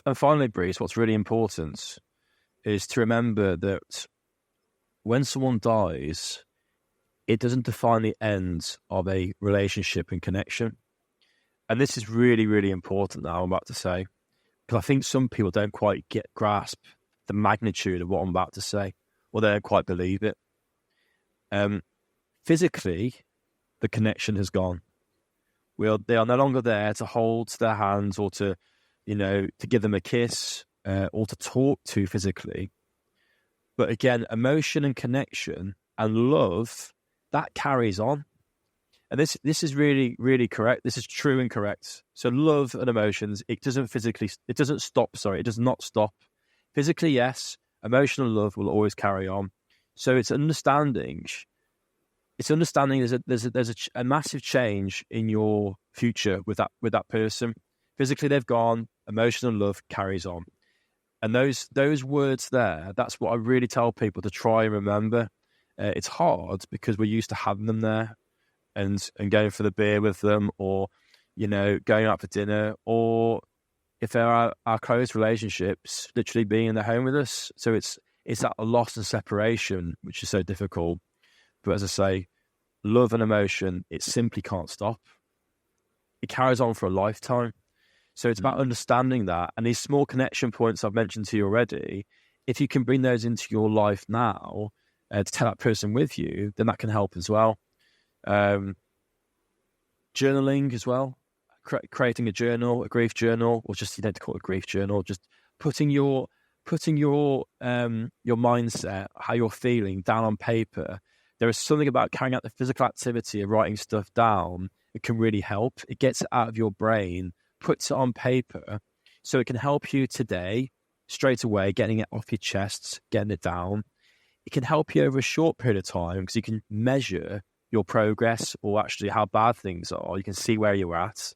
And finally, Breeze, what's really important is to remember that when someone dies, it doesn't define the end of a relationship and connection. And this is really, really important now, I'm about to say, because I think some people don't quite grasp the magnitude of what I'm about to say, or they don't quite believe it. Physically, the connection has gone. They are no longer there to hold their hands or to give them a kiss or to talk to physically. But again, emotion and connection and love, that carries on. And this is really, really correct. This is true and correct. So love and emotions, it does not stop. Physically, yes. Emotional love will always carry on. So it's understanding there's a massive change in your future with that person. Physically, they've gone. Emotional love carries on. And those words there, that's what I really tell people to try and remember. It's hard because we're used to having them there and going for the beer with them, or, going out for dinner, or if there are our close relationships, literally being in the home with us. So it's that loss and separation, which is so difficult. But as I say, love and emotion, it simply can't stop. It carries on for a lifetime. So it's about understanding that. And these small connection points I've mentioned to you already, if you can bring those into your life now to tell that person with you, then that can help as well. Journaling as well, creating a journal, a grief journal, or just, you don't have to call it a grief journal, just putting your mindset, how you're feeling down on paper. There is something about carrying out the physical activity of writing stuff down. It can really help. It gets it out of your brain, puts it on paper, so it can help you today, straight away, getting it off your chest, getting it down. It can help you over a short period of time because you can measure your progress or actually how bad things are. You can see where you're at.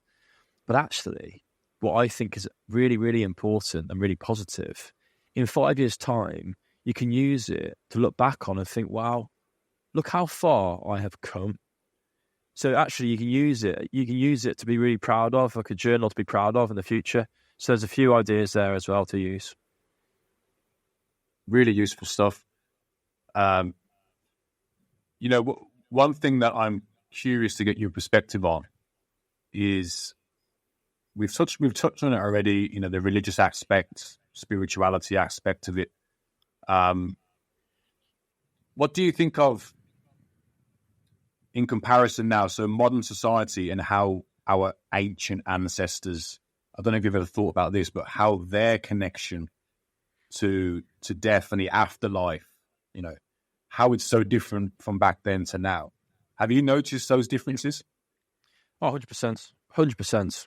But actually, what I think is really, really important and really positive, in 5 years' time, you can use it to look back on and think, wow, look how far I have come. So actually, you can use it to be really proud of, like a journal to be proud of in the future. So there's a few ideas there as well to use. Really useful stuff. One thing that I'm curious to get your perspective on is we've touched on it already, the religious aspect, spirituality aspect of it. What do you think of in comparison now, so modern society and how our ancient ancestors, I don't know if you've ever thought about this, but how their connection to death and the afterlife, how it's so different from back then to now. Have you noticed those differences? Oh, 100%. 100%.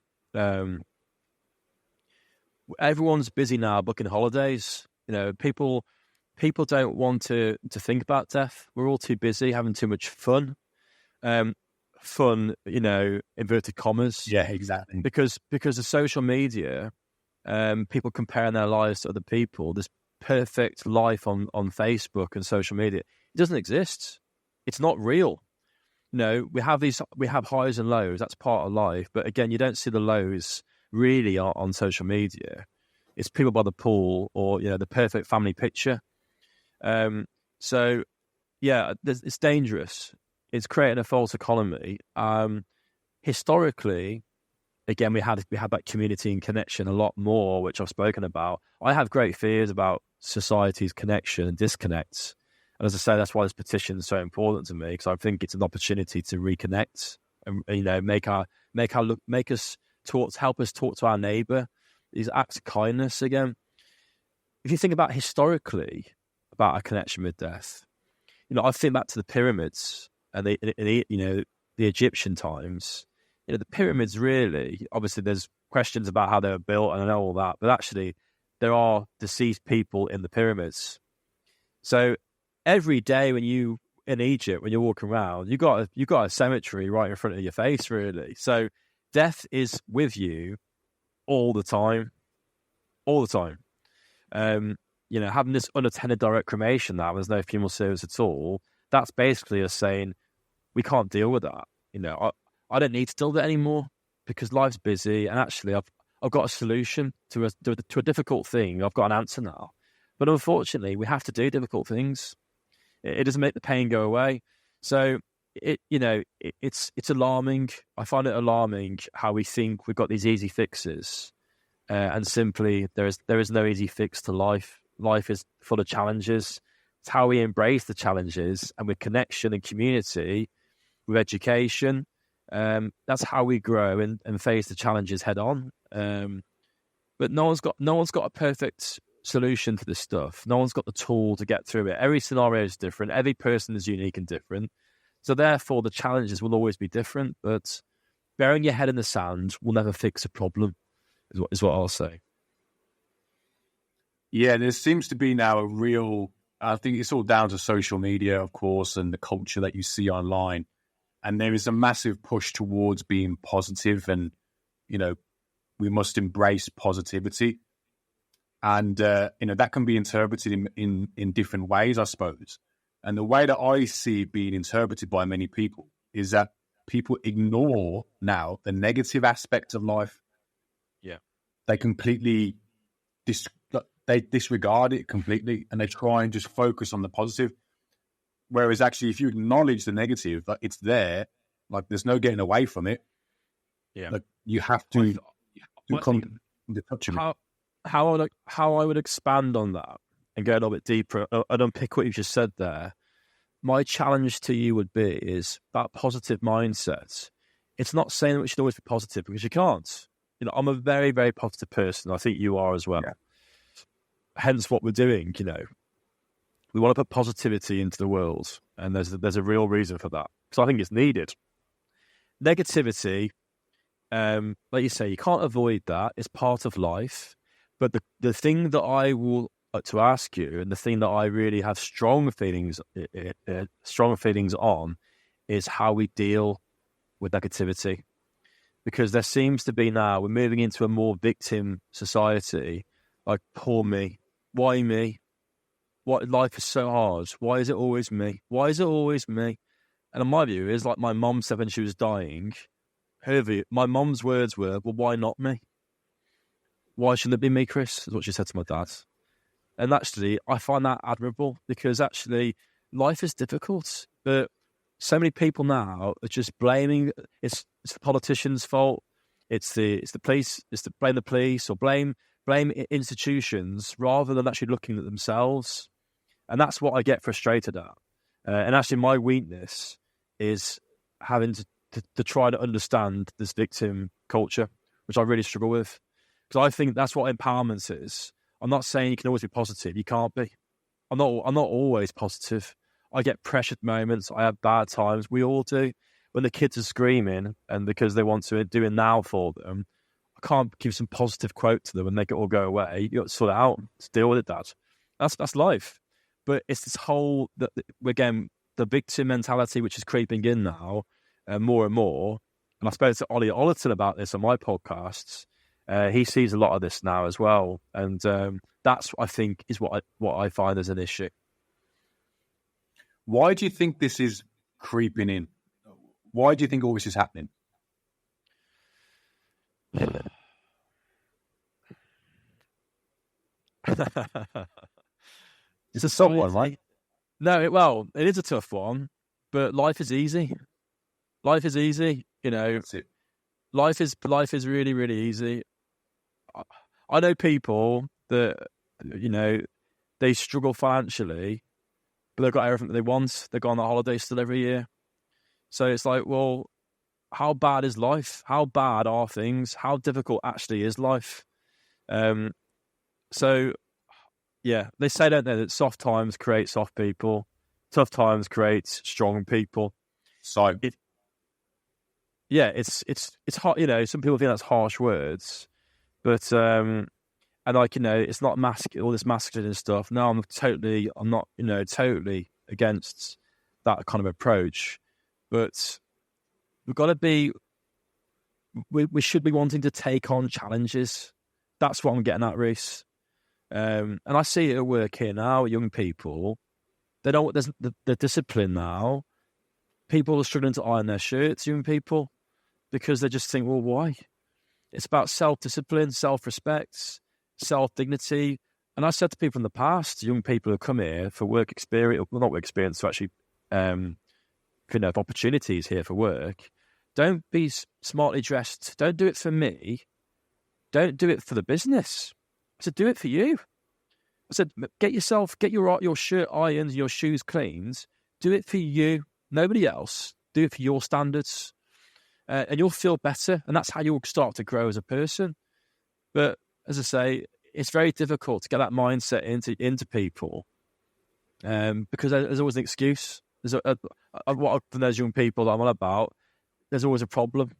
Everyone's busy now booking holidays. People don't want to think about death. We're all too busy having too much fun. Fun, inverted commas. Yeah, exactly. Because of social media, people comparing their lives to other people. This perfect life on Facebook and social media, it doesn't exist. It's not real. We have highs and lows. That's part of life. But again, you don't see the lows really on social media. It's people by the pool or, the perfect family picture. So yeah, it's dangerous. It's creating a false economy. Historically, again, we had that community and connection a lot more, which I've spoken about. I have great fears about society's connection and disconnects. And as I say, that's why this petition is so important to me, because I think it's an opportunity to reconnect and help us talk to our neighbour. These acts of kindness again. If you think about historically about our connection with death, I think back to the pyramids and the Egyptian times. The pyramids really, obviously there's questions about how they were built and I know all that, but actually there are deceased people in the pyramids. So every day in Egypt, when you're walking around, you got a cemetery right in front of your face, really. So death is with you all the time. Having this unattended direct cremation now, there's no funeral service at all. That's basically us saying we can't deal with that. I don't need to deal with it anymore because life's busy, and actually I've got a solution to a difficult thing. I've got an answer now. But unfortunately, we have to do difficult things. It doesn't make the pain go away. So it's alarming. I find it alarming how we think we've got these easy fixes, and simply there is no easy fix to life. Life is full of challenges. It's how we embrace the challenges, and with connection and community, with education, that's how we grow and face the challenges head on. But no one's got a perfect solution to this stuff. No one's got the tool to get through it. Every scenario is different. Every person is unique and different. So therefore, the challenges will always be different. But burying your head in the sand will never fix a problem, is what I'll say. Yeah, there seems to be now a real, I think it's all down to social media, of course, and the culture that you see online. And there is a massive push towards being positive, and, we must embrace positivity. And, that can be interpreted in different ways, I suppose. And the way that I see it being interpreted by many people is that people ignore now the negative aspects of life. Yeah. They completely disregard it completely, and they try and just focus on the positive. Whereas actually, if you acknowledge the negative, like it's there, like there's no getting away from it. Yeah. Like you have to come into touch with it. How I would expand on that and go a little bit deeper and unpick what you just said there. My challenge to you would be is that positive mindset. It's not saying that we should always be positive, because you can't. I'm a very, very positive person. I think you are as well. Yeah. Hence what we're doing, we want to put positivity into the world, and there's a real reason for that, because I think it's needed. Negativity, like you say, you can't avoid that. It's part of life. But the thing that I will to ask you, and the thing that I really have strong feelings on, is how we deal with negativity. Because there seems to be now, we're moving into a more victim society. Like, poor me. Why me? What, life is so hard. Why is it always me? Why is it always me? And in my view, is like my mom said when she was dying, my mom's words were, well, why not me? Why shouldn't it be me, Chris? Is what she said to my dad. And actually, I find that admirable, because actually life is difficult. But so many people now are just blaming, it's the politicians' fault. It's the police. It's to blame the police, or blame institutions, rather than actually looking at themselves. And that's what I get frustrated at. And actually, my weakness is having to try to understand this victim culture, which I really struggle with. Because I think that's what empowerment is. I'm not saying you can always be positive. You can't be. I'm not always positive. I get pressured moments. I have bad times. We all do. When the kids are screaming, and because they want to do it now for them, I can't give some positive quote to them and make it all go away. You got to sort it out. To deal with it, Dad. That's life. But it's this whole, again, the victim mentality, which is creeping in now more and more. And I spoke to Ollie Ollerton about this on my podcasts. He sees a lot of this now as well. And that's, I think, is what I find as an issue. Why do you think this is creeping in? Why do you think all this is happening? It's a tough one, right? No, it is a tough one, but life is easy. Life is easy, That's it. Life is really, really easy. I know people that, they struggle financially, but they've got everything that they want. They go on a holiday still every year. So it's like, well, how bad is life? How bad are things? How difficult actually is life? So, yeah, they say, don't they, that soft times create soft people, tough times create strong people. So, it's hard. Some people think that's harsh words, but and it's not all this masculine stuff. No, I'm not, totally against that kind of approach. But we've got to be. We should be wanting to take on challenges. That's what I'm getting at, Reese. And I see it at work here now. Young people, they don't. There's the discipline now. People are struggling to iron their shirts. Young people, because they just think, well, why? It's about self-discipline, self-respect, self-dignity. And I said to people in the past, young people who come here for work experience, well, not work experience, to actually, opportunities here for work, don't be smartly dressed. Don't do it for me. Don't do it for the business. I said, do it for you. I said, get your shirt ironed, your shoes cleaned. Do it for you, nobody else. Do it for your standards. And you'll feel better. And that's how you'll start to grow as a person. But as I say, it's very difficult to get that mindset into people because there's always an excuse. What from those young people that I'm on about, there's always a problem.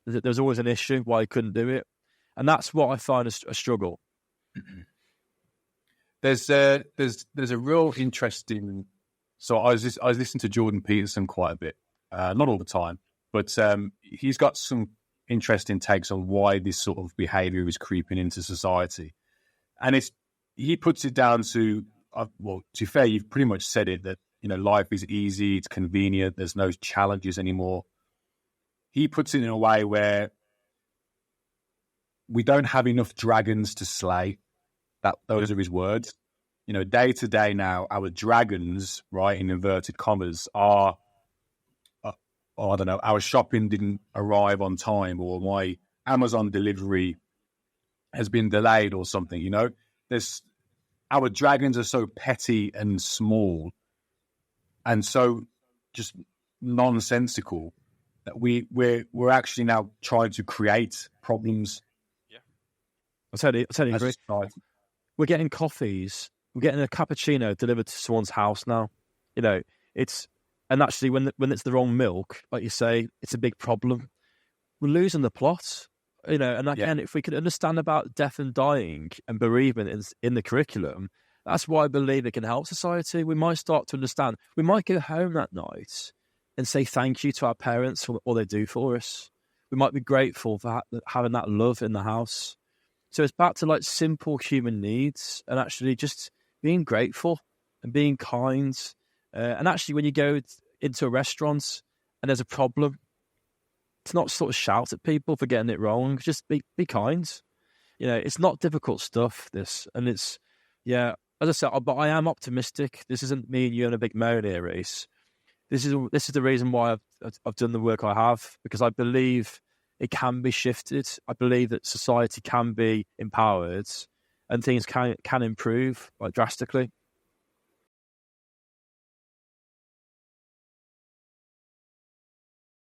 There's always an issue why you couldn't do it. And that's what I find a struggle. There's a real interesting. So I was listening to Jordan Peterson quite a bit, not all the time, but he's got some interesting takes on why this sort of behaviour is creeping into society, and he puts it down to to be fair, you've pretty much said it, that life is easy, it's convenient, there's no challenges anymore. He puts it in a way where we don't have enough dragons to slay. Those are his words. Day to day now, our dragons, right, in inverted commas, are, I don't know, our shopping didn't arrive on time, or my Amazon delivery has been delayed or something, our dragons are so petty and small and so just nonsensical that we're actually now trying to create problems. Yeah, I totally agree. We're getting coffees. We're getting a cappuccino delivered to someone's house now. And actually when it's the wrong milk, like you say, it's a big problem. We're losing the plot. And again, if we could understand about death and dying and bereavement in the curriculum, that's why I believe it can help society. We might start to understand. We might go home that night and say thank you to our parents for all they do for us. We might be grateful for having that love in the house. So it's back to like simple human needs and actually just being grateful and being kind. And actually, when you go into a restaurant and there's a problem, to not sort of shout at people for getting it wrong. Just be kind. It's not difficult stuff, this. And it's, as I said, but I am optimistic. This isn't me and you in a big moan here, Reese. This is the reason why I've done the work I have, because I believe it can be shifted. I believe that society can be empowered and things can improve, like, drastically.